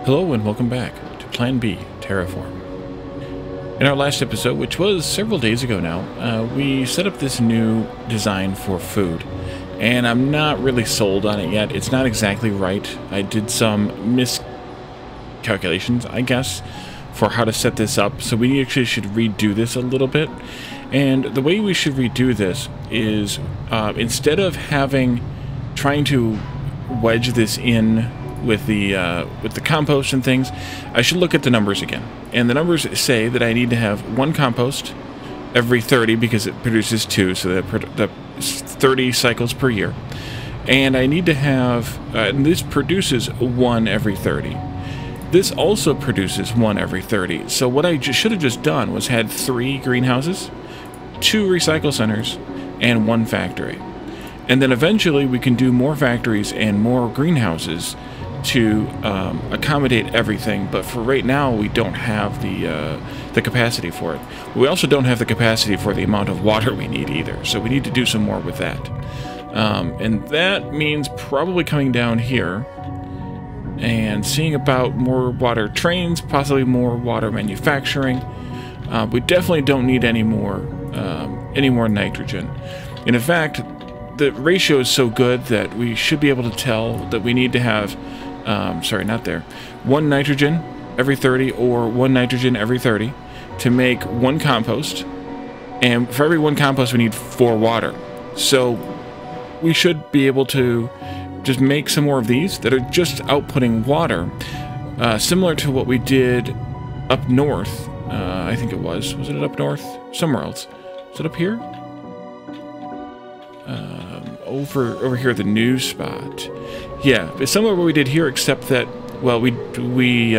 Hello and welcome back to Plan B, Terraform. In our last episode, which was several days ago now, we set up this new design for food. And I'm not really sold on it yet. It's not exactly right. I did some miscalculations, I guess, for how to set this up. So we actually should redo this a little bit. And the way we should redo this is instead of trying to wedge this in with the compost and things, I should look at the numbers again. And the numbers say that I need to have one compost every 30 because it produces 2, so that's 30 cycles per year. And I need to have, and this produces 1 every 30. This also produces 1 every 30. So what I should have just done was had 3 greenhouses, 2 recycle centers, and 1 factory. And then eventually we can do more factories and more greenhouses to accommodate everything, but for right now we don't have the capacity for it. We also don't have the capacity for the amount of water we need either, so we need to do some more with that. And that means probably coming down here and seeing about more water trains, possibly more water manufacturing. We definitely don't need any more nitrogen. And in fact, the ratio is so good that we should be able to tell that we need to have 1 nitrogen every 30 or 1 nitrogen every 30 to make 1 compost. And for every 1 compost we need 4 water. So we should be able to just make some more of these that are just outputting water, similar to what we did up north. I think it was it up north? Somewhere else. Is it up here? Over here at the new spot. Yeah, it's similar to what we did here, except that, well, we need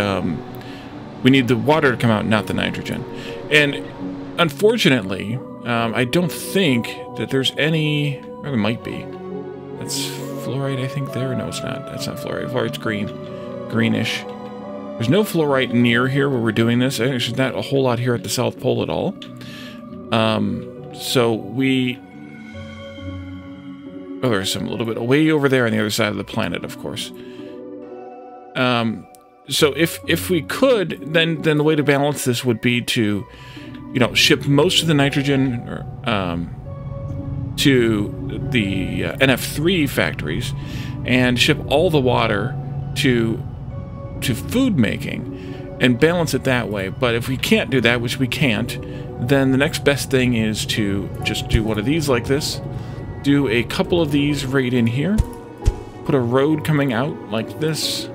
the water to come out, not the nitrogen. And unfortunately, I don't think that there's any, or there might be. That's fluorite, I think, there. No, it's not. That's not fluorite. Fluorite's greenish. There's no fluorite near here where we're doing this. There's not a whole lot here at the South Pole at all. So we... Oh, there's some a little bit way over there on the other side of the planet, of course. So if we could, then the way to balance this would be to, ship most of the nitrogen to the NF3 factories, and ship all the water to food making, and balance it that way. But if we can't do that, which we can't, then the next best thing is to just do one of these like this. Do a couple of these right in here. Put a road coming out like this.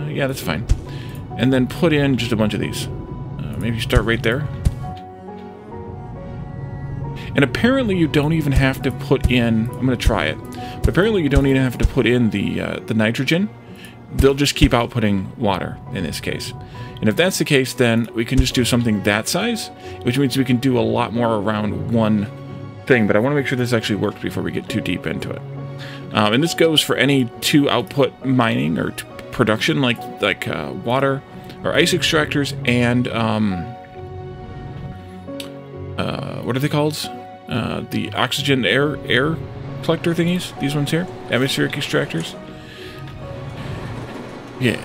Yeah, that's fine. And then put in just a bunch of these. Maybe start right there. And apparently you don't even have to put in... I'm going to try it. But apparently you don't even have to put in the nitrogen. They'll just keep outputting water in this case. And if that's the case, then we can just do something that size, which means we can do a lot more around one thing, but I want to make sure this actually works before we get too deep into it. And this goes for any 2 output mining or production, like water or ice extractors and what are they called? The oxygen air collector thingies. These ones here, atmospheric extractors. Yeah.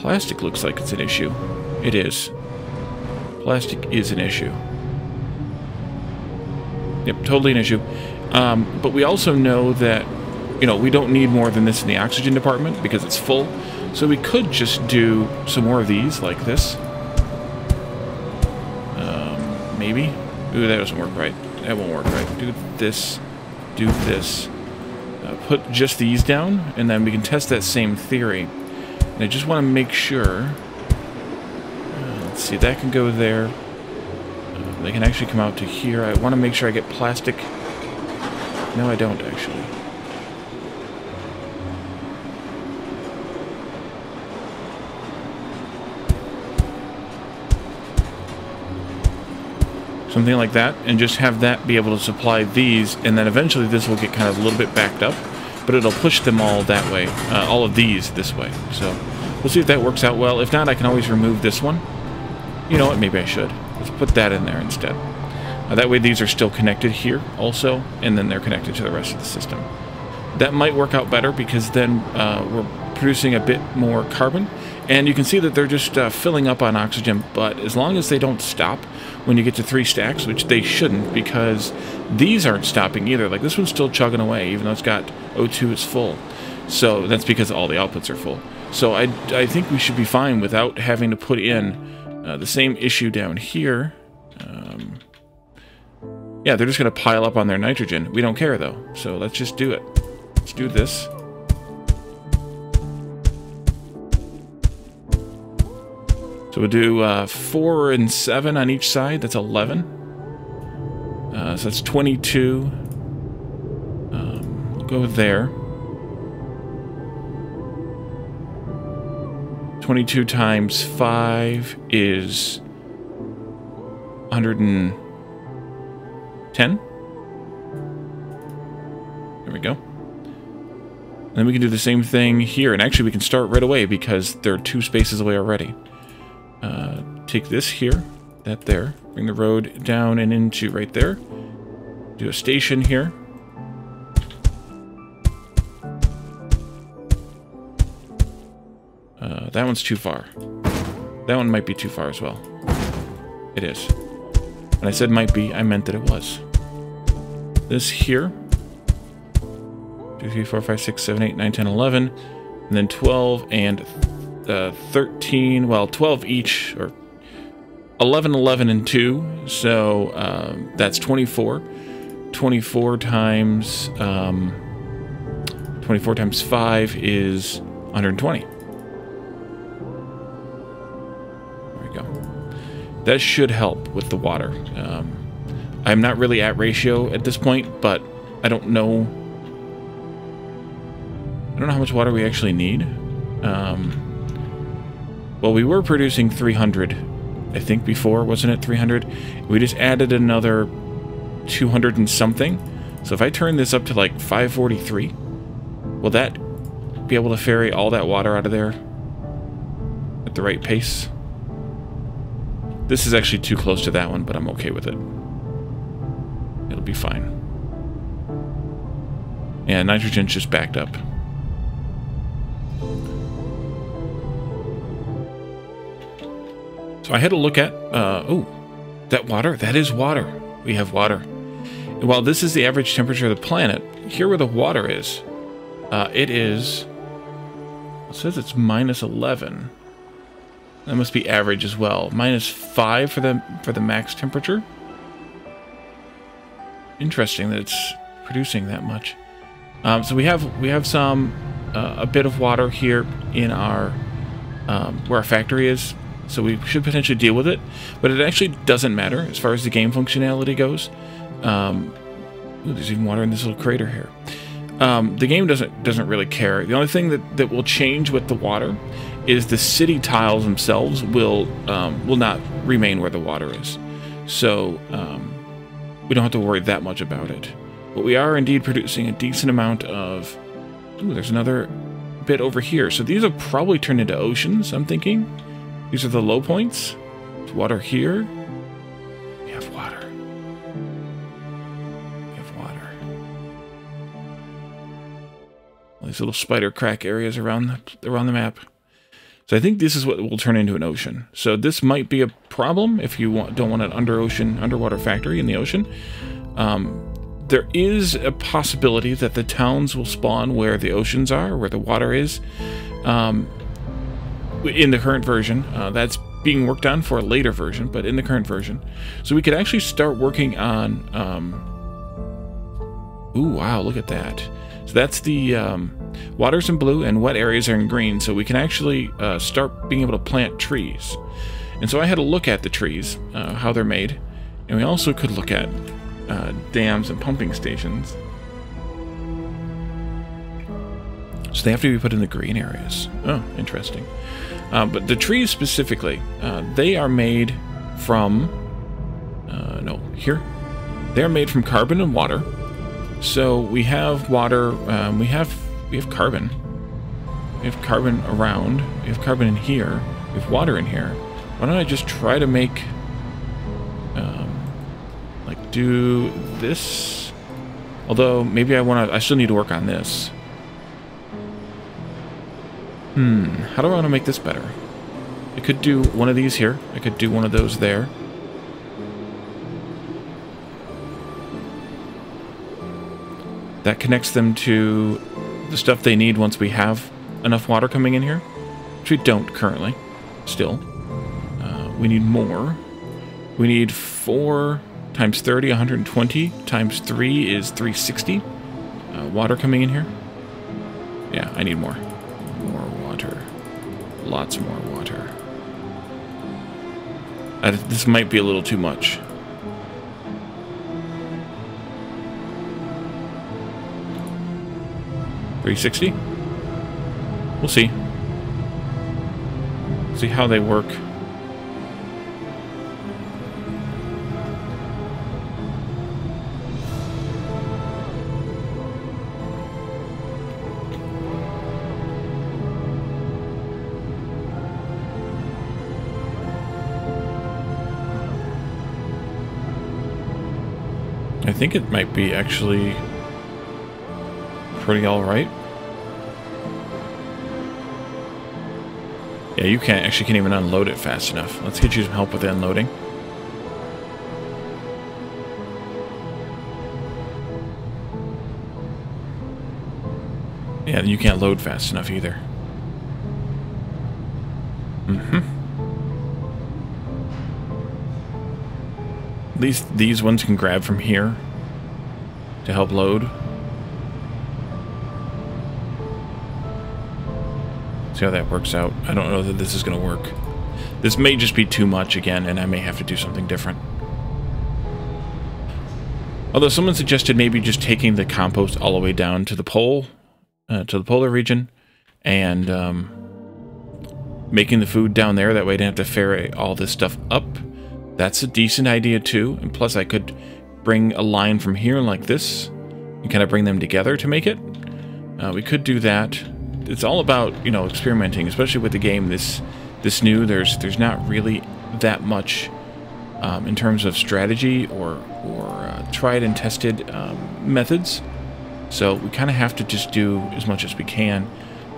Plastic looks like it's an issue. It is. Plastic is an issue. Yep, totally an issue. But we also know that, we don't need more than this in the oxygen department because it's full. So we could just do some more of these like this. Maybe. Ooh, that doesn't work right. That won't work right. Do this. Do this. Put just these down, and then we can test that same theory. And I just want to make sure... let's see, that can go there. They can actually come out to here. I want to make sure I get plastic. No, I don't, actually. Something like that, and just have that be able to supply these, and then eventually this will get kind of a little bit backed up, but it'll push them all that way, all of these this way. So we'll see if that works out well. If not, I can always remove this one. You know what, maybe I should. Let's put that in there instead. That way these are still connected here also, and then they're connected to the rest of the system. That might work out better because then we're producing a bit more carbon. And you can see that they're just filling up on oxygen, but as long as they don't stop when you get to 3 stacks, which they shouldn't, because these aren't stopping either. Like, this one's still chugging away, even though it's got O2 is full. So that's because all the outputs are full. So I think we should be fine without having to put in the same issue down here. Yeah, they're just going to pile up on their nitrogen. We don't care, though. So let's just do it. Let's do this. So we'll do 4 and 7 on each side. That's 11. So that's 22. We'll go there. 22 times 5 is 110. There we go. And then we can do the same thing here. And actually we can start right away because they're 2 spaces away already. Take this here, that there, bring the road down and into right there. Do a station here. That one's too far. That one might be too far as well. It is. When I said might be, I meant that it was. This here. 2, 3, 4, 5, 6, 7, 8, 9, 10, 11. And then 12 and 13, well, 12 each, or 11, 11, and 2, so that's 24. 24 times 24 times 5 is 120. There we go. That should help with the water. I'm not really at ratio at this point, but I don't know how much water we actually need. Well, we were producing 300, I think, before, wasn't it 300? We just added another 200 and something. So if I turn this up to like 543, will that be able to ferry all that water out of there at the right pace? This is actually too close to that one, but I'm okay with it. It'll be fine. Yeah, nitrogen's just backed up. So I had a look at, oh, that water, that is water. We have water. And while this is the average temperature of the planet, here where the water is, it says it's minus 11. That must be average as well. Minus 5 for the max temperature. Interesting that it's producing that much. So we have some a bit of water here in our where our factory is. So we should potentially deal with it, but it actually doesn't matter as far as the game functionality goes. Ooh, there's even water in this little crater here. The game doesn't really care. The only thing that will change with the water is the city tiles themselves will not remain where the water is. So we don't have to worry that much about it. But we are indeed producing a decent amount of... Ooh, there's another bit over here. So these will probably turn into oceans, I'm thinking. These are the low points. There's water here. We have water. We have water. All these little spider crack areas around the map. So I think this is what will turn into an ocean. So this might be a problem if you don't want an underwater factory in the ocean. There is a possibility that the towns will spawn where the oceans are, where the water is. In the current version, that's being worked on for a later version, but in the current version. So we could actually start working on... Ooh, wow, look at that. So that's the water's in blue and wet areas are in green, so we can actually start being able to plant trees. And so I had a look at the trees, how they're made, and we also could look at dams and pumping stations. So they have to be put in the green areas. Oh, interesting. But the trees specifically, they are made from, no, here. They're made from carbon and water. So we have water, we have carbon. We have carbon around, we have carbon in here, we have water in here. Why don't I just try to make, like do this Although, maybe I still need to work on this. How do I want to make this better? I could do one of these here. I could do one of those there. That connects them to the stuff they need once we have enough water coming in here. Which we don't currently. Still. We need more. We need 4 times 30, 120. Times 3 is 360. Water coming in here. Yeah, I need more. More water. Lots more water. This might be a little too much. $360? We'll see. See how they work. I think it might be actually pretty alright. Yeah, you can't even unload it fast enough. Let's get you some help with the unloading. Yeah, you can't load fast enough either. At least these ones can grab from here to help load. See how that works out. I don't know that this is going to work. This may just be too much again, and I may have to do something different. Although someone suggested maybe just taking the compost all the way down to the pole, to the polar region, and making the food down there. That way I didn't have to ferry all this stuff up. That's a decent idea too. And plus I could bring a line from here like this and kind of bring them together to make it. We could do that. It's all about, you know, experimenting, especially with the game this new. There's not really that much in terms of strategy or tried and tested methods. So we kind of have to just do as much as we can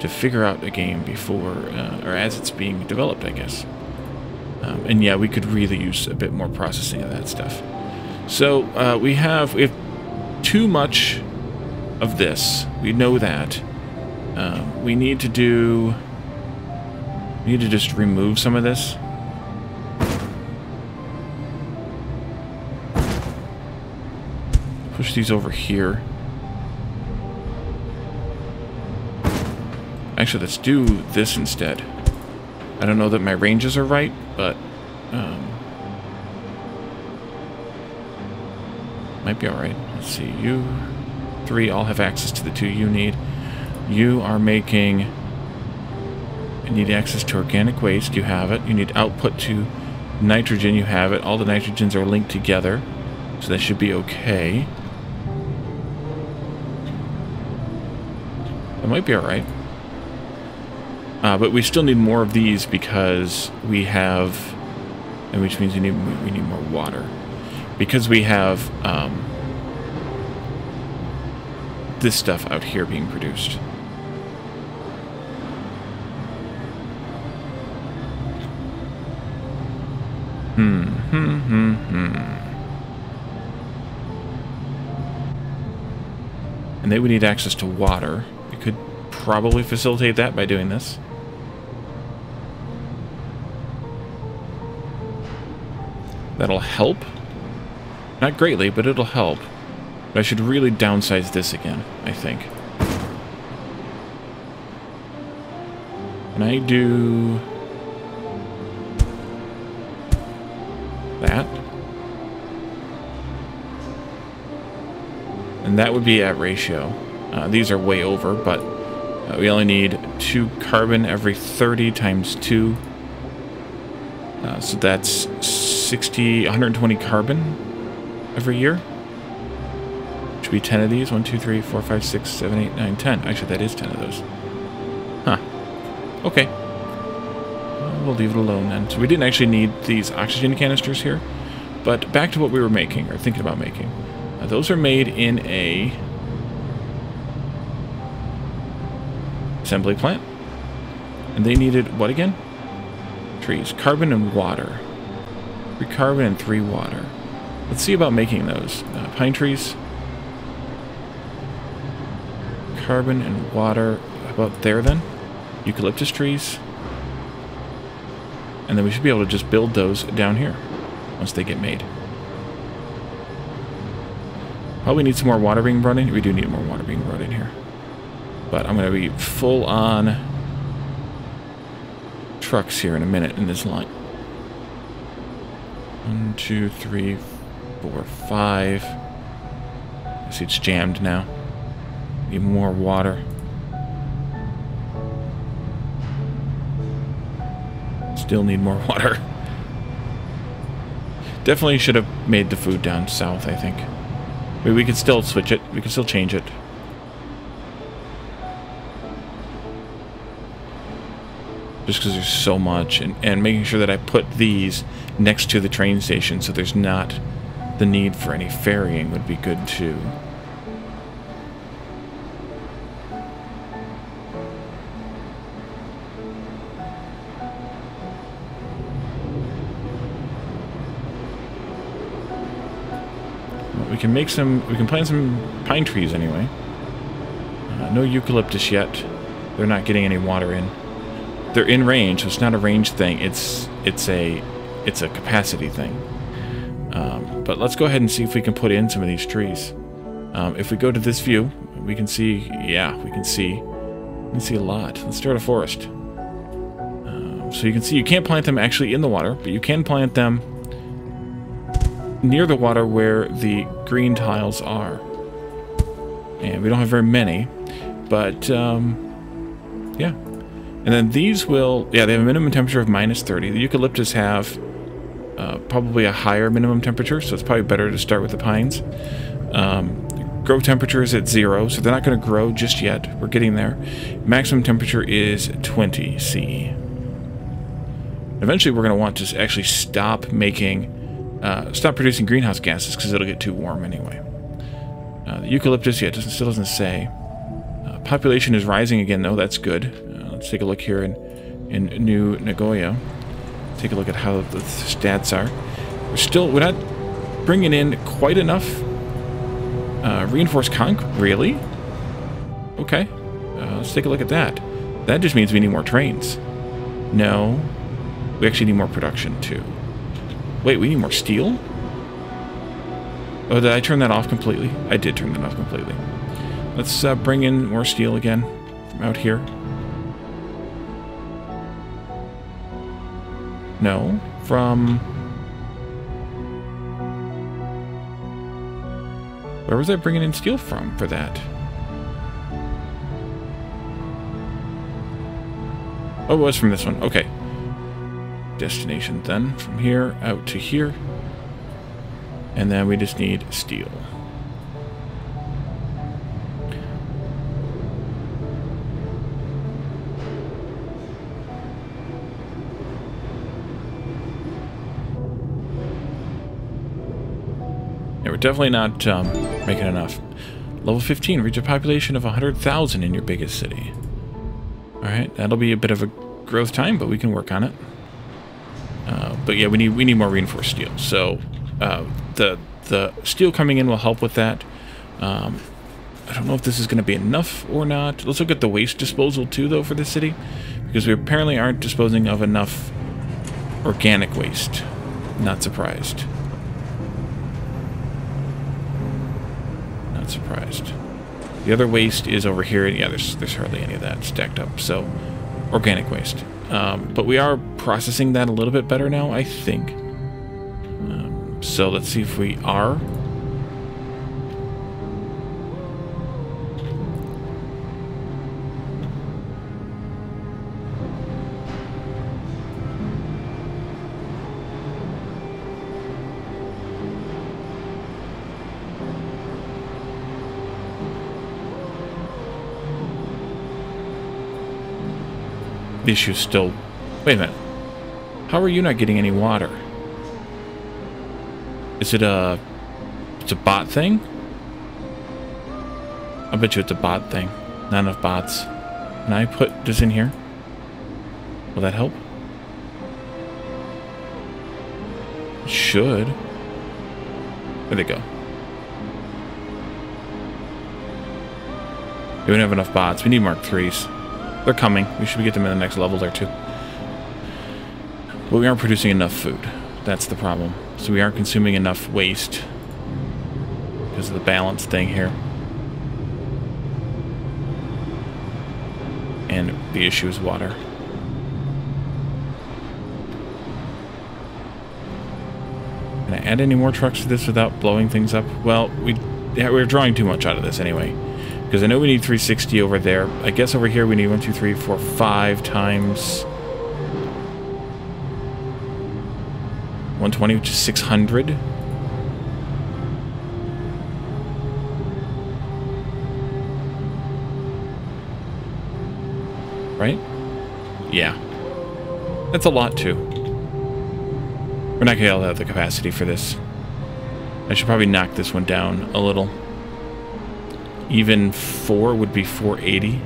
to figure out a game before or as it's being developed, I guess. And yeah, we could really use a bit more processing of that stuff. So we have too much of this. We know that. We need to just remove some of this. Push these over here. Actually, let's do this instead. I don't know that my ranges are right, but might be alright. Let's see. You 3 all have access to the 2 you need. You are making... You need access to organic waste. You have it. You need output to nitrogen. You have it. All the nitrogens are linked together, so that should be okay. That might be alright. But we still need more of these because we have, and which means we need more water, because we have this stuff out here being produced. And they would need access to water. We could probably facilitate that by doing this. That'll help. Not greatly, but it'll help. But I should really downsize this again, I think. Can I do that? And that would be at ratio. These are way over, but we only need 2 carbon every 30 times 2. So that's 120 carbon every year. Should be 10 of these. 1, 2, 3, 4, 5, 6, 7, 8, 9, 10. Actually, that is 10 of those. Huh. Okay. We'll leave it alone then. So we didn't actually need these oxygen canisters here. But back to what we were making, or thinking about making. those are made in a assembly plant. And they needed, what again? Trees. Carbon and water. 3 carbon and 3 water. Let's see about making those. Pine trees. Carbon and water. How about there then? Eucalyptus trees. And then we should be able to just build those down here once they get made. Probably need some more water being brought in. We do need more water being brought in here. But I'm going to be full on trucks here in a minute in this line. 1, 2, 3, 4, 5. I see it's jammed now. Need more water. Still need more water. Definitely should have made the food down south, I think. Maybe we could still switch it. We could still change it. Just because there's so much. And making sure that I put these next to the train station so there's not the need for any ferrying would be good too. We can make some, we can plant some pine trees anyway. No eucalyptus yet. They're not getting any water in. They're in range, so it's not a range thing. It's a capacity thing. But let's go ahead and see if we can put in some of these trees. If we go to this view, we can see, yeah, we can see a lot. Let's start a forest. So you can see you can't plant them actually in the water, but you can plant them near the water where the green tiles are. And we don't have very many, but yeah. And then these will, yeah, they have a minimum temperature of -30. The eucalyptus have probably a higher minimum temperature, so it's probably better to start with the pines. Grow temperature is at 0, so they're not going to grow just yet. We're getting there. Maximum temperature is 20 C. Eventually we're going to want to actually stop making, stop producing greenhouse gases because it'll get too warm anyway. The eucalyptus, yeah, it still doesn't say. Population is rising again, though. That's good. Let's take a look here in New Nagoya. Take a look at how the stats are. We're not bringing in quite enough reinforced concrete. Really? Okay. Let's take a look at that. That just means we need more trains. No. We actually need more production, too. Wait, we need more steel? Oh, did I turn that off completely? I did turn that off completely. Let's bring in more steel again from out here. No, from... Where was I bringing in steel from for that? Oh, it was from this one. Okay. Destination then. From here out to here. And then we just need steel. Yeah, we're definitely not making enough. Level 15, reach a population of 100,000 in your biggest city. Alright, that'll be a bit of a growth time, but we can work on it. But yeah, we need more reinforced steel. So the steel coming in will help with that. I don't know if this is going to be enough or not. Let's look at the waste disposal too, though, for the city, because we apparently aren't disposing of enough organic waste. Not surprised. Not surprised. The other waste is over here. Yeah, there's hardly any of that stacked up. So, organic waste. But we are processing that a little bit better now, I think. So let's see if we are. The issue's still... Wait a minute. How are you not getting any water? Is it it's a bot thing? I bet you it's a bot thing. Not enough bots. Can I put this in here? Will that help? It should. There they go. We don't have enough bots. We need Mark 3s. They're coming. We should get them in the next level there too. But we aren't producing enough food. That's the problem. So we aren't consuming enough waste because of the balance thing here. And the issue is water. Can I add any more trucks to this without blowing things up? Well, we're drawing too much out of this anyway. Because I know we need 360 over there. I guess over here we need 1, 2, 3, 4, 5 times 120, which is 600. Right? Yeah. That's a lot too. We're not going to have the capacity for this. I should probably knock this one down a little. Even 4 would be 480.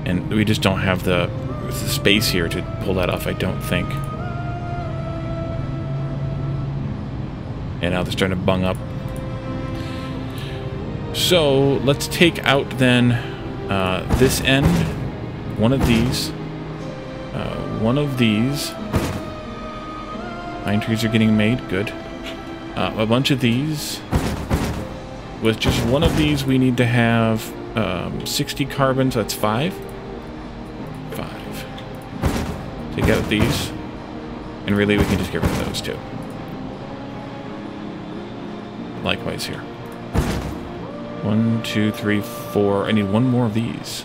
And we just don't have the space here to pull that off, I don't think. And now they're starting to bung up. So let's take out then this end. One of these. One of these. Pine trees are getting made. Good. A bunch of these. With just one of these, we need to have 60 carbon, so that's 5. 5. Take out these. And really, we can just get rid of those, too. Likewise here. 1, 2, 3, 4. I need one more of these.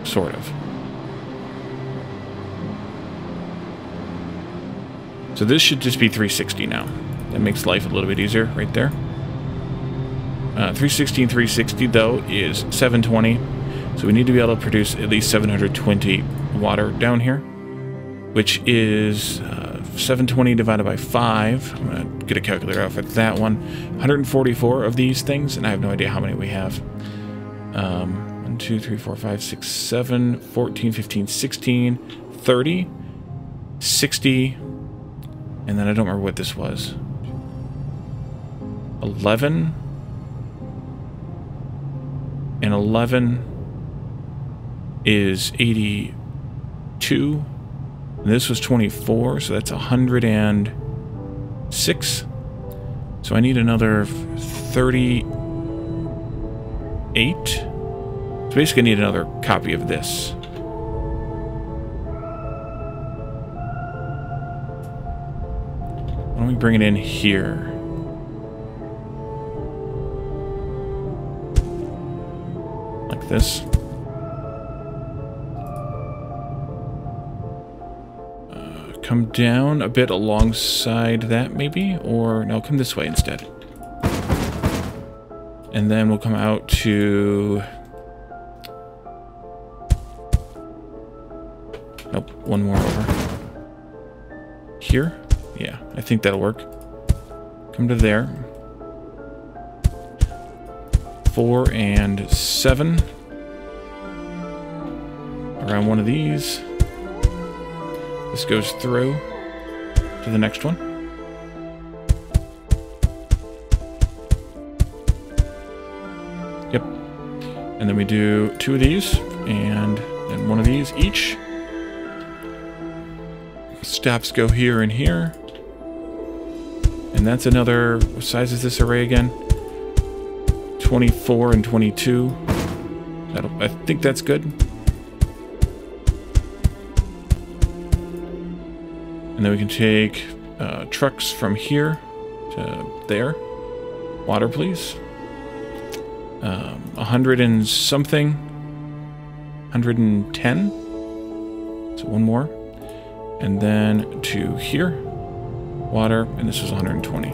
Sort of. So this should just be 360 now. That makes life a little bit easier right there. 360 and 360 though is 720. So we need to be able to produce at least 720 water down here. Which is 720 divided by 5. I'm going to get a calculator out for that one. 144 of these things, and I have no idea how many we have. 1, 2, 3, 4, 5, 6, 7, 14, 15, 16, 30, 60, and then I don't remember what this was. 11, and 11 is 82, and this was 24, so that's 106. So I need another 38. So basically I need another copy of this. Why don't we bring it in here? Like this. Come down a bit alongside that maybe? Or no, come this way instead. And then we'll come out to... Nope, one more over. Here? Yeah, I think that'll work. Come to there. 4 and 7. Around one of these. This goes through to the next one. Yep. And then we do 2 of these and then 1 of these each. Stops go here and here. And that's another, what size is this array again? 24 and 22. I think that's good. And then we can take trucks from here to there. Water, please. 100 and something. 110. So one more. And then to here. Water, and this was 120.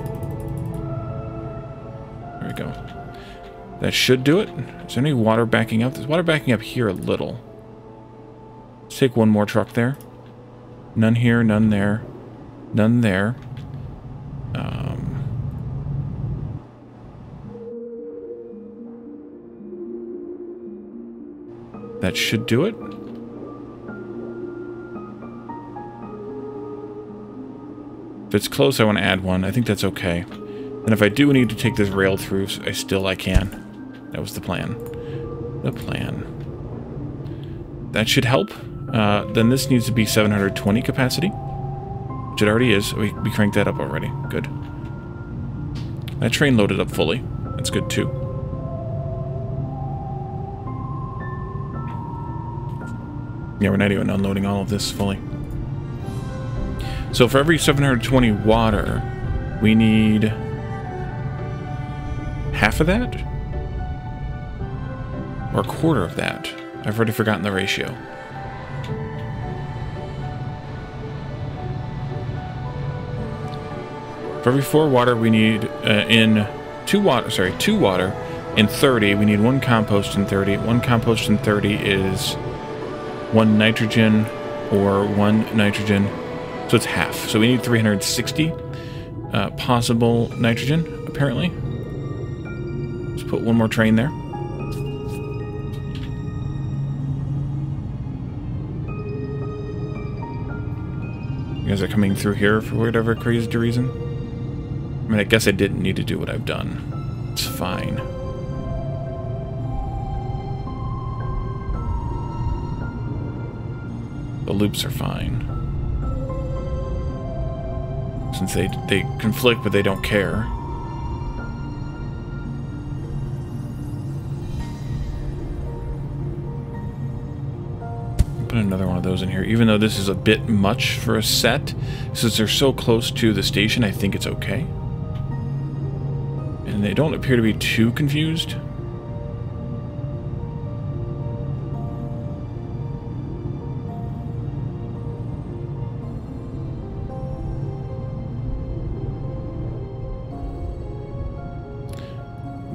There we go. That should do it. Is there any water backing up? There's water backing up here a little. Let's take one more truck there. None here, none there. None there. That should do it. If it's close, I want to add one. I think that's okay. And if I do need to take this rail through, I can. That was the plan. The plan. That should help. Then this needs to be 720 capacity, which it already is. We cranked that up already. Good. That train loaded up fully. That's good too. Yeah, we're not even unloading all of this fully. So for every 720 water, we need half of that? Or a quarter of that? I've already forgotten the ratio. For every 4 water, we need two water in 30. We need 1 compost in 30. 1 compost in 30 is 1 nitrogen or 1 nitrogen. So it's half. So we need 360 possible nitrogen, apparently. Let's put 1 more train there. You guys are coming through here for whatever crazy reason. I mean, I guess I didn't need to do what I've done. It's fine. The loops are fine. Since they conflict, but they don't care. Put another one of those in here. Even though this is a bit much for a set, since they're so close to the station, I think it's okay. And they don't appear to be too confused.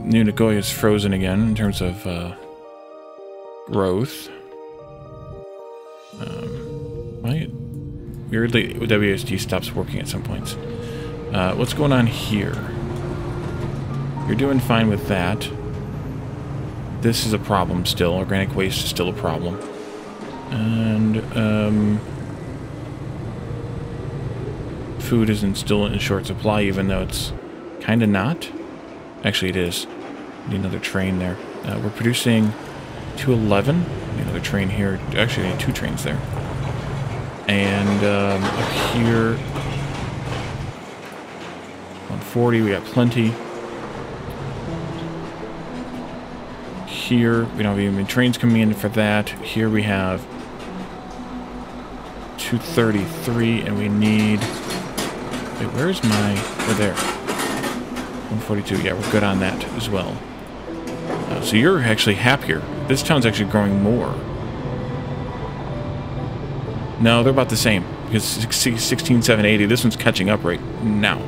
New Nagoya is frozen again in terms of growth. Weirdly, WSD stops working at some points. What's going on here? You're doing fine with that. This is a problem still. Organic waste is still a problem. And food isn't still in short supply, even though it's kind of not. Actually, it is. Need another train there. We're producing 211. Need another train here. Actually, I need 2 trains there. And up here, 140. We got plenty. Here, we don't have even trains coming in for that. Here we have 233, and we need. Wait, where's my? We're there. 142. Yeah, we're good on that as well. So you're actually happier. This town's actually growing more. No, they're about the same. Because 16,780. This one's catching up right now.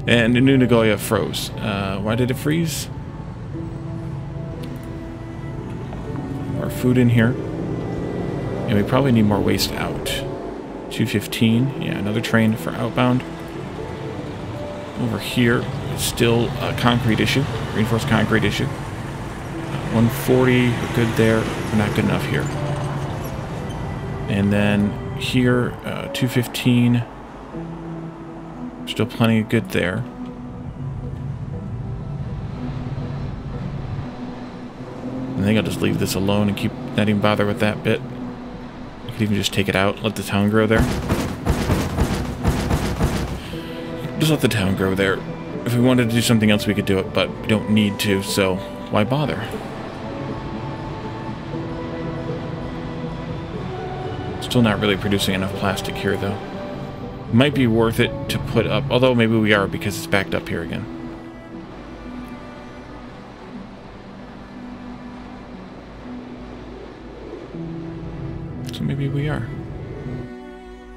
And New Nagoya froze. Why did it freeze? More food in here. And we probably need more waste out. 215. Yeah, another train for outbound. Over here, it's still a concrete issue. Reinforced concrete issue. 140, we're good there. We're not good enough here. And then here, 215. Still plenty good there. I think I'll just leave this alone and keep not even bother with that bit. I could even just take it out, let the town grow there. Just let the town grow there. If we wanted to do something else, we could do it, but we don't need to, so why bother? Still not really producing enough plastic here, though. Might be worth it to put up, although maybe we are because it's backed up here again. So maybe we are.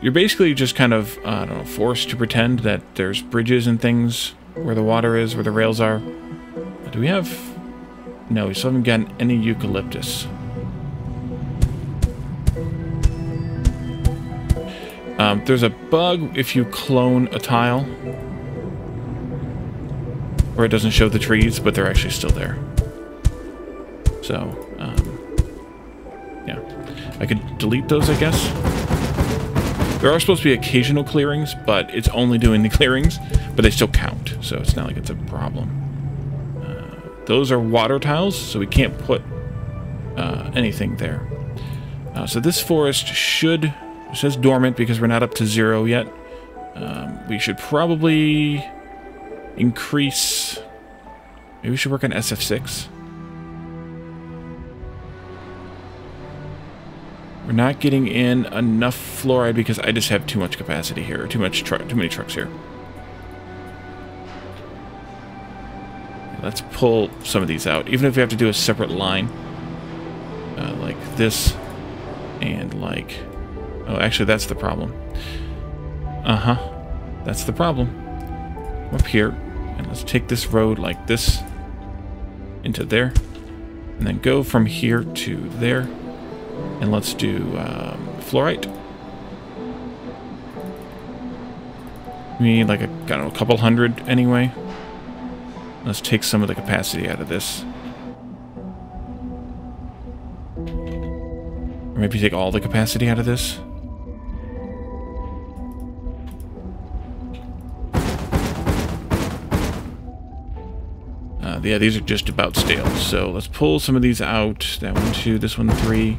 You're basically just kind of, I don't know, forced to pretend that there's bridges and things where the water is, where the rails are. Do we have... No, we still haven't gotten any eucalyptus. There's a bug if you clone a tile, where it doesn't show the trees, but they're actually still there. So, I could delete those, I guess. There are supposed to be occasional clearings, but it's only doing the clearings, but they still count, so it's not like it's a problem. Those are water tiles, so we can't put anything there. So this forest should... It says dormant because we're not up to 0 yet. We should probably increase... Maybe we should work on SF6. We're not getting in enough fluoride because I just have too much capacity here, too many trucks here. Let's pull some of these out, even if we have to do a separate line, like this, and like... Oh, actually, that's the problem. That's the problem. Up here, and let's take this road like this into there, and then go from here to there, and let's do fluorite. We need like I don't know, a couple hundred anyway. Let's take some of the capacity out of this. Or maybe take all the capacity out of this. Yeah, these are just about stale. So let's pull some of these out. That one 2, this one 3,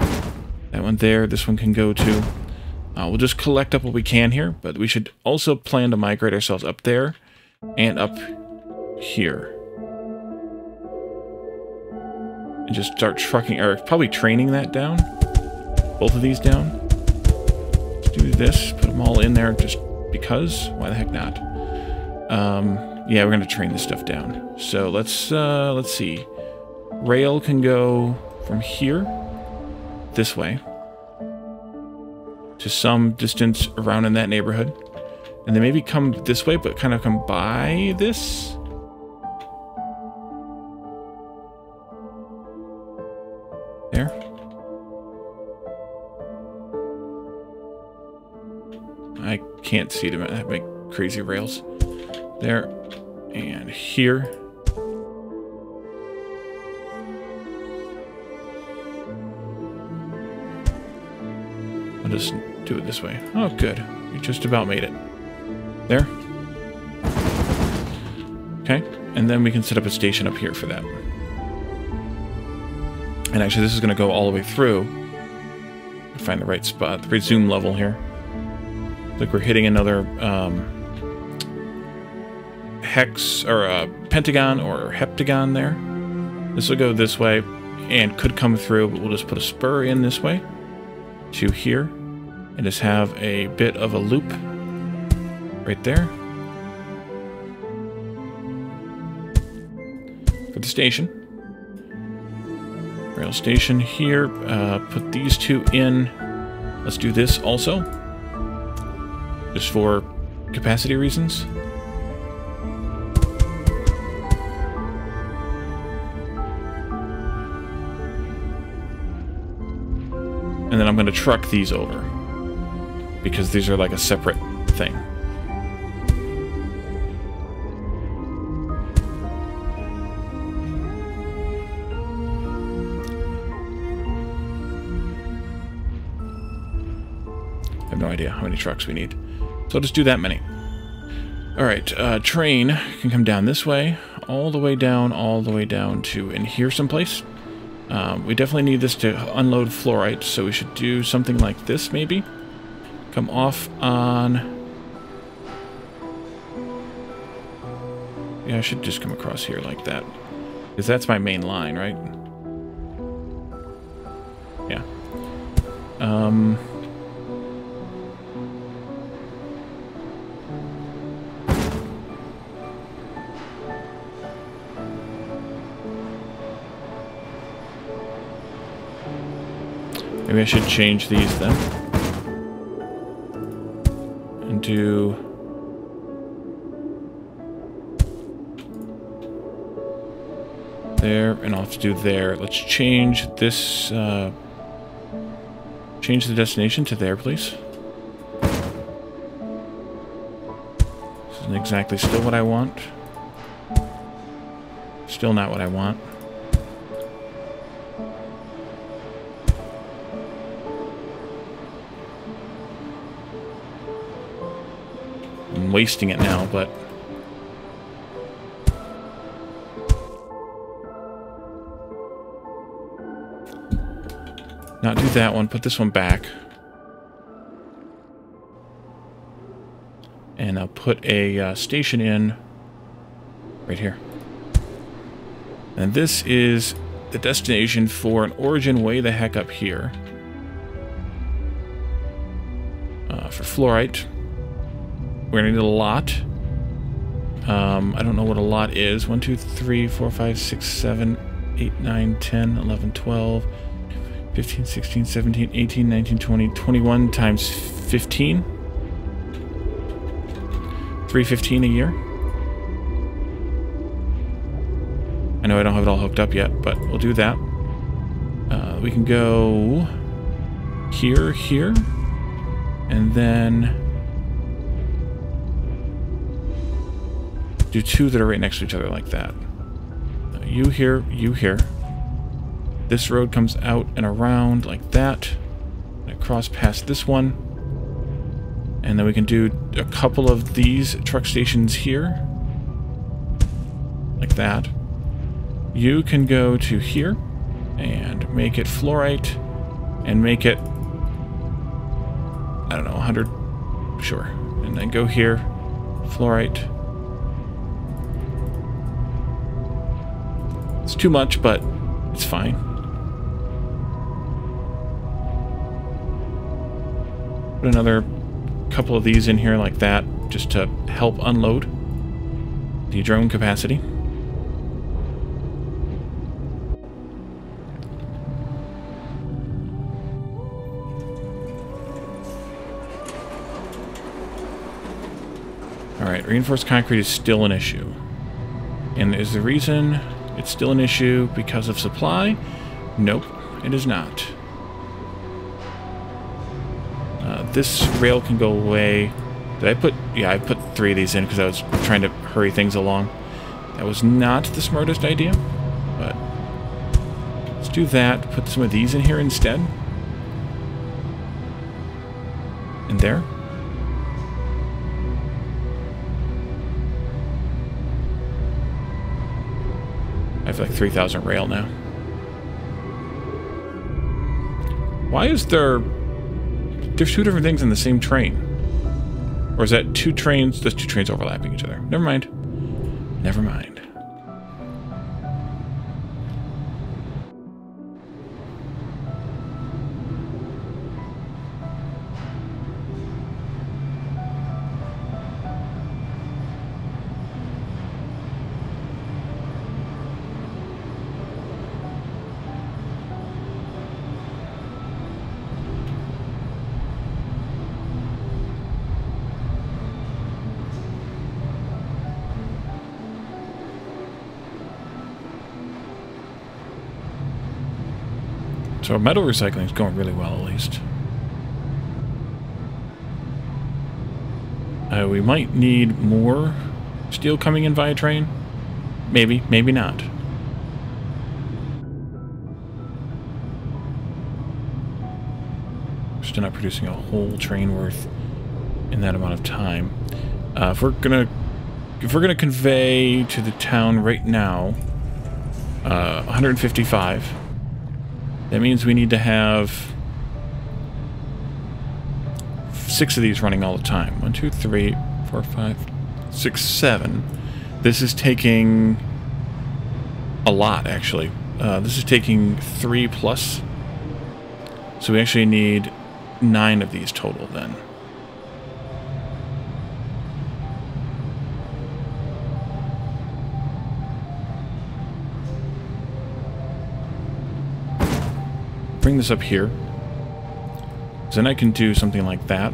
that one there. This one can go to. We'll just collect up what we can here, but we should also plan to migrate ourselves up there and up here. And just start trucking, or probably training that down. Both of these down. Let's do this, put them all in there just because. Why the heck not? Yeah, we're gonna train this stuff down. So let's see. Rail can go from here this way to some distance around in that neighborhood, and then maybe come this way, but kind of come by this. There. I can't see them. I make crazy rails. There. And here. I'll just do it this way. Oh, good. We just about made it. There. Okay. And then we can set up a station up here for that. And actually, this is going to go all the way through. Find the right spot, the right zoom level here. Looks like we're hitting another hex, or a pentagon, or heptagon there. This will go this way, and could come through, but we'll just put a spur in this way to here, and just have a bit of a loop right there for the station. Rail station here. Put these two in. Let's do this also, just for capacity reasons. And then I'm going to truck these over, because these are like a separate thing. I have no idea how many trucks we need. So I'll just do that many. Alright, train can come down this way, all the way down to in here someplace. We definitely need this to unload fluorite, so we should do something like this, maybe. Come off on... Yeah, I should just come across here like that. Because that's my main line, right? Yeah. Maybe I should change these then. And do... there, and I'll have to do there. Let's change this, change the destination to there, please. This isn't exactly still what I want. Still not what I want. wasting it now, but... Not do that one, put this one back. And I'll put a station in right here. And this is the destination for an origin way the heck up here. For fluorite, we're going to need a lot. I don't know what a lot is. 1, 2, 3, 4, 5, 6, 7, 8, 9, 10, 11, 12... 15, 16, 17, 18, 19, 20, 21 times 15. 315 a year. I know I don't have it all hooked up yet, but we'll do that. We can go here, here, and then do 2 that are right next to each other like that. You here, you here. This road comes out and around like that. And cross past this one. And then we can do a couple of these truck stations here. Like that. You can go to here and make it fluorite and make it, I don't know, 100, sure. And then go here, fluorite. It's too much, but it's fine. Put another couple of these in here like that, just to help unload the drone capacity. Alright, reinforced concrete is still an issue. And is the reason it's still an issue because of supply? Nope, it is not. This rail can go away. Did I put... Yeah, I put 3 of these in because I was trying to hurry things along. That was not the smartest idea, but let's do that. Put some of these in here instead. And there. I have like 3,000 rail now. Why is there... There's 2 different things in the same train. Or is that 2 trains? There's 2 trains overlapping each other. Never mind. Never mind. So metal recycling is going really well, at least. We might need more steel coming in via train. Maybe, maybe not. Still not producing a whole train worth in that amount of time. If we're gonna convey to the town right now, 155. That means we need to have 6 of these running all the time. 1, 2, 3, 4, 5, 6, 7. This is taking a lot, actually. This is taking 3 plus. So we actually need 9 of these total then. Bring this up here. So then I can do something like that.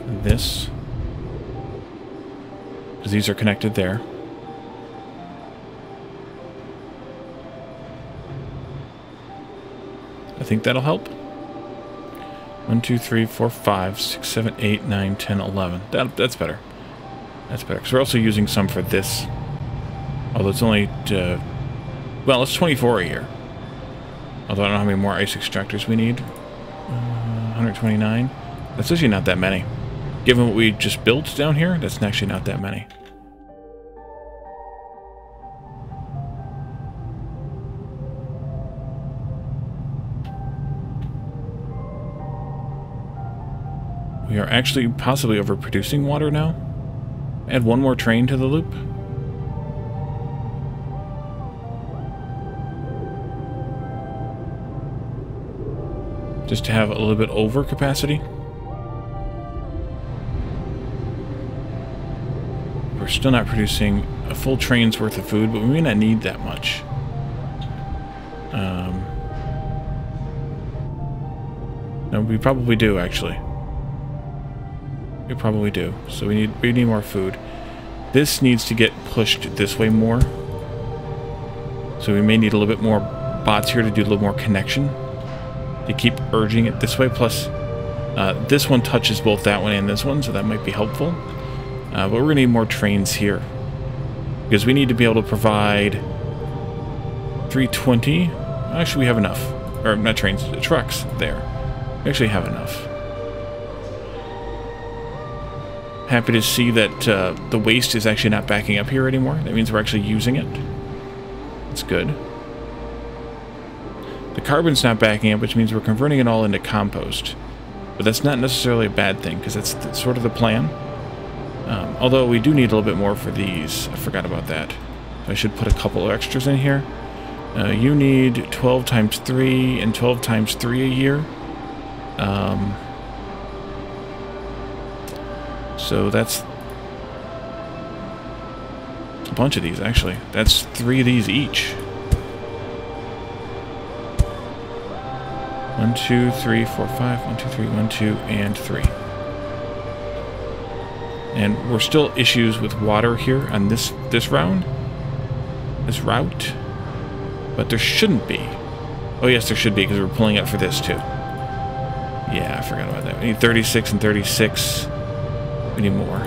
And this. Because these are connected there. I think that'll help. 1, 2, 3, 4, 5, 6, 7, 8, 9, 10, 11. That's better. That's better. Because we're also using some for this. Although it's only Well, it's 24 a year. Although I don't know how many more ice extractors we need. 129. That's actually not that many. Given what we just built down here, that's actually not that many. We are actually possibly overproducing water now. Add one more train to the loop. Just to have a little bit over capacity. We're still not producing a full train's worth of food, but we may not need that much. No, we probably do, actually. We probably do. So we need more food. This needs to get pushed this way more. So we may need a little bit more bots here to do a little more connection. To keep urging it this way. Plus, this one touches both that one and this one, so that might be helpful. But we're going to need more trains here. Because we need to be able to provide 320. Actually, we have enough. Or, not trains, trucks there. We actually have enough. Happy to see that the waste is actually not backing up here anymore. That means we're actually using it. That's good. The carbon's not backing up, which means we're converting it all into compost. But that's not necessarily a bad thing, because that's sort of the plan. Although we do need a little bit more for these. I forgot about that. I should put a couple of extras in here. You need 12 times 3 and 12 times 3 a year. So that's a bunch of these, actually. That's 3 of these each. 1, 2, 3, 4, 5. 1, 2, 3, 1, 2, and 3. And we're still issues with water here on this route. But there shouldn't be. Oh yes, there should be, because we're pulling up for this too. Yeah, I forgot about that. We need 36 and 36. We need more.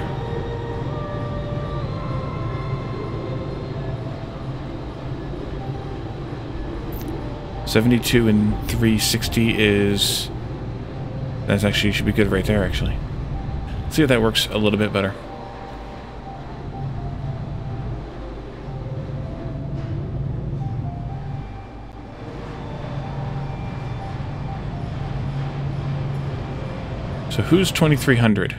$72 and $360 is... That's actually should be good right there, actually. Let's see if that works a little bit better. So who's 2300?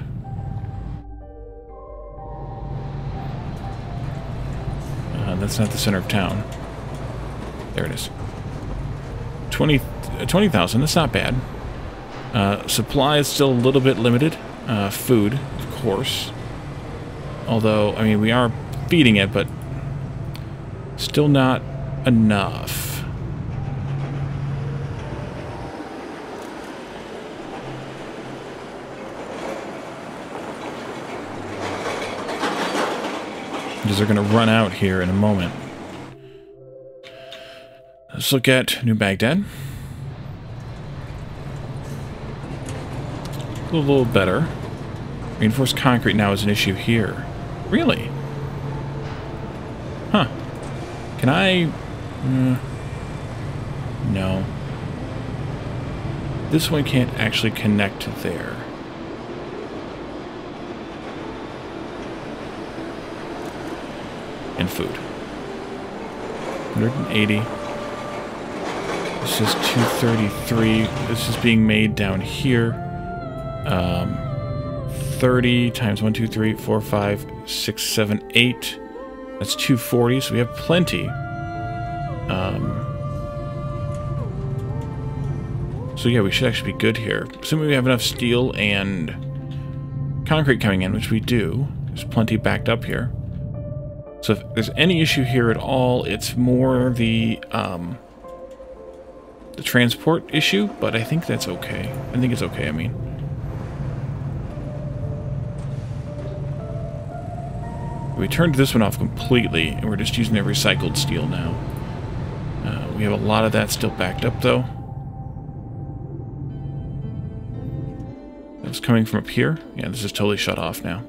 That's not the center of town. There it is. 20,000, that's not bad. Supply is still a little bit limited. Food, of course. Although, I mean, we are feeding it, but still not enough. Because they're going to run out here in a moment. Let's look at New Baghdad. A little better. Reinforced concrete now is an issue here. Really? Huh. Can I... no. This one can't actually connect to there. And food. 180. This is 233. This is being made down here. 30 times 1, 2, 3, 4, 5, 6, 7, 8. That's 240, so we have plenty. So yeah, we should actually be good here. Assuming we have enough steel and concrete coming in, which we do. There's plenty backed up here. So if there's any issue here at all, it's more the transport issue, but I think that's okay. I think it's okay, I mean. We turned this one off completely, and we're just using the recycled steel now. We have a lot of that still backed up, though. That was coming from up here. Yeah, this is totally shut off now.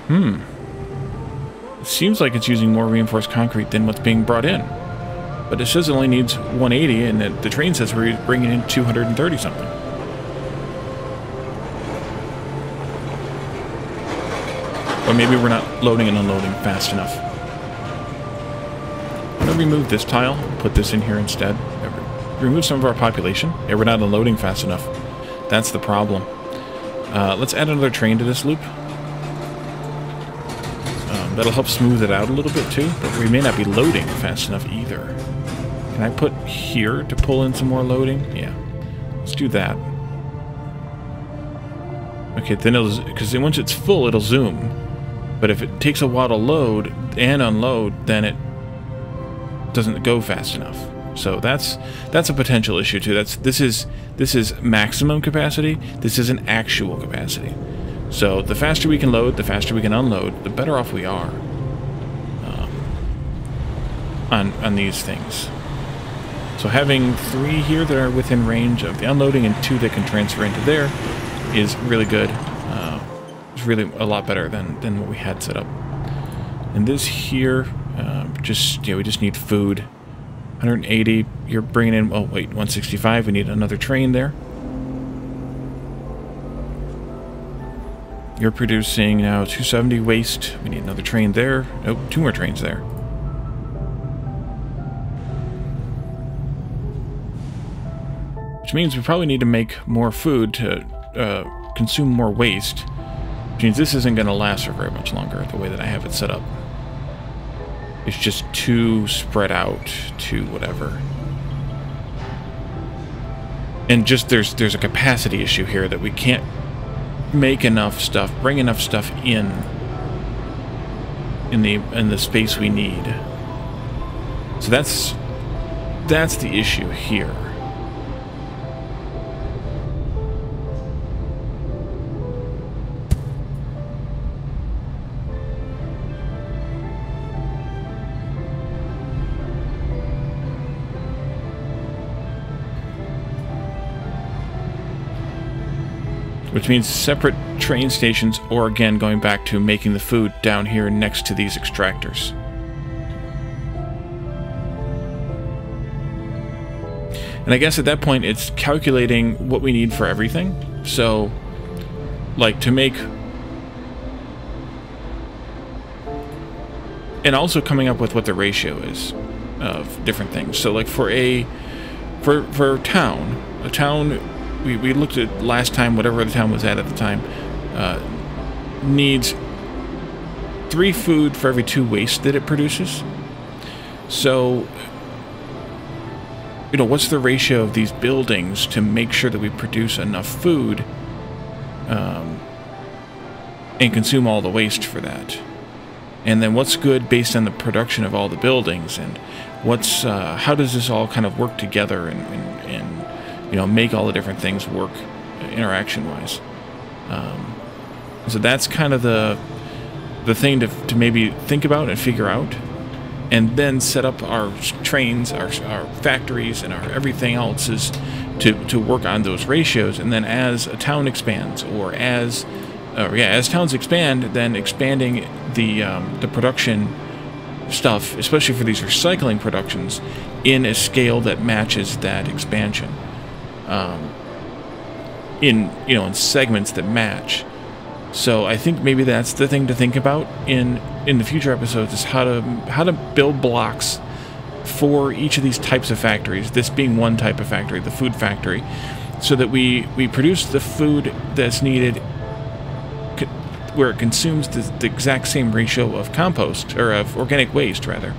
It seems like it's using more reinforced concrete than what's being brought in. But it says it only needs 180, and the train says we're bringing in 230 something. Or maybe we're not loading and unloading fast enough. I'm going to remove this tile, put this in here instead. Remove some of our population. Yeah, we're not unloading fast enough. That's the problem. Let's add another train to this loop. That'll help smooth it out a little bit too, but we may not be loading fast enough either. Can I put here to pull in some more loading? Yeah. Let's do that. Okay, then it'll, because once it's full, it'll zoom. But if it takes a while to load and unload, then it doesn't go fast enough. So that's a potential issue too. This is maximum capacity. This is an actual capacity. So the faster we can load, the faster we can unload, the better off we are on these things. So having 3 here that are within range of the unloading and 2 that can transfer into there is really good. It's really a lot better than what we had set up. And this here, we just need food. 180, you're bringing in, oh wait, 165, we need another train there. You're producing now 270 waste, we need another train there. Oh, 2 more trains there. Which means we probably need to make more food to consume more waste. Which means this isn't going to last for very much longer, the way that I have it set up. It's just too spread out to whatever. And just there's a capacity issue here that we can't make enough stuff, bring enough stuff in the space we need. So that's the issue here. Which means separate train stations, or again, going back to making the food down here next to these extractors. And I guess at that point, it's calculating what we need for everything. So, like, to make... And also coming up with what the ratio is of different things. So, like, for a town... We looked at last time, whatever the town was at the time, needs 3 food for every 2 waste that it produces. So, what's the ratio of these buildings to make sure that we produce enough food and consume all the waste for that? And then what's good based on the production of all the buildings, and what's how does this all kind of work together and make all the different things work interaction-wise. So that's kind of the thing to maybe think about and figure out, and then set up our trains, our factories, and our everything else is to work on those ratios. And then as a town expands, or as towns expand, then expanding the production stuff, especially for these recycling productions, in a scale that matches that expansion. In segments that match. So I think maybe that's the thing to think about in the future episodes, is how to build blocks for each of these types of factories, this being one type of factory, the food factory, so that we produce the food that's needed where it consumes the exact same ratio of compost, or of organic waste rather,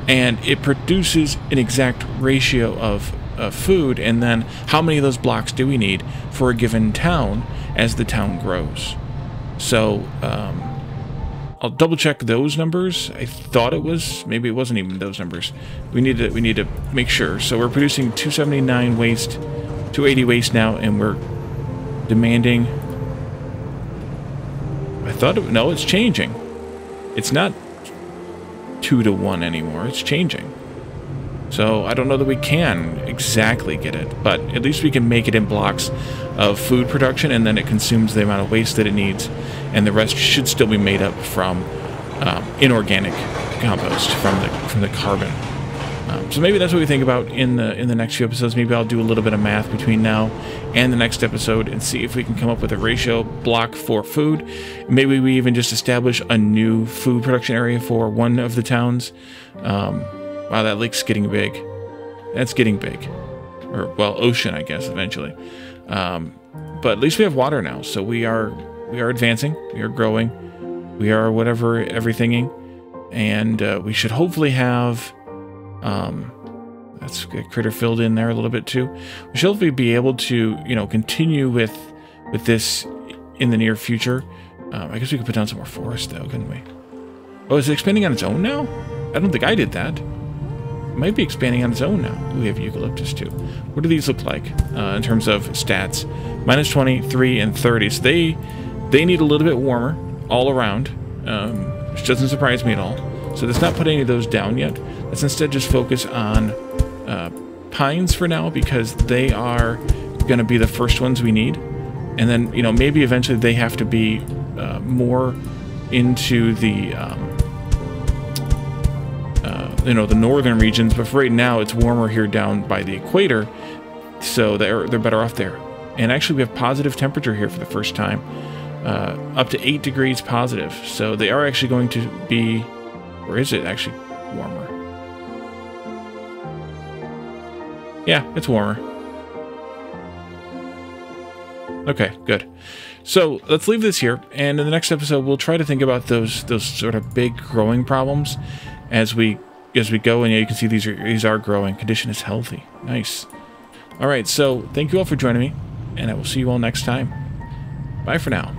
and it produces an exact ratio of food, and then how many of those blocks do we need for a given town as the town grows. So I'll double check those numbers. I thought it was, maybe it wasn't even those numbers. We need to make sure. So we're producing 279 waste, 280 waste now, and we're demanding, no, it's changing. It's not 2 to 1 anymore, it's changing. So I don't know that we can exactly get it, but at least we can make it in blocks of food production, and then it consumes the amount of waste that it needs, and the rest should still be made up from inorganic compost, from the carbon. So maybe that's what we think about in the next few episodes. Maybe I'll do a little bit of math between now and the next episode and see if we can come up with a ratio block for food. Maybe we even just establish a new food production area for one of the towns. Wow, that lake's getting big. That's getting big. Or, well, ocean, I guess, eventually. But at least we have water now, so we are advancing, we are growing, we are whatever, everythinging, and we should hopefully have... that's a critter filled in there a little bit too. We should hopefully be able to, you know, continue with this in the near future. I guess we could put down some more forest though, couldn't we? Oh, is it expanding on its own now? I don't think I did that. It might be expanding on its own now. We have eucalyptus too. What do these look like in terms of stats? Minus 23 and 30. So they need a little bit warmer all around, which doesn't surprise me at all. So let's not put any of those down yet. Let's instead just focus on pines for now, because they are going to be the first ones we need. And then, you know, maybe eventually they have to be more into the, you know, the northern regions. But for right now, it's warmer here down by the equator, so they're better off there. And actually, we have positive temperature here for the first time, up to 8 degrees positive. So they are actually going to be, or is it actually warmer? Yeah, it's warmer. Okay, good. So let's leave this here, and in the next episode, we'll try to think about those sort of big growing problems as we go. And yeah, you can see these are growing. Condition is healthy. Nice. All right, so thank you all for joining me, and I will see you all next time. Bye for now.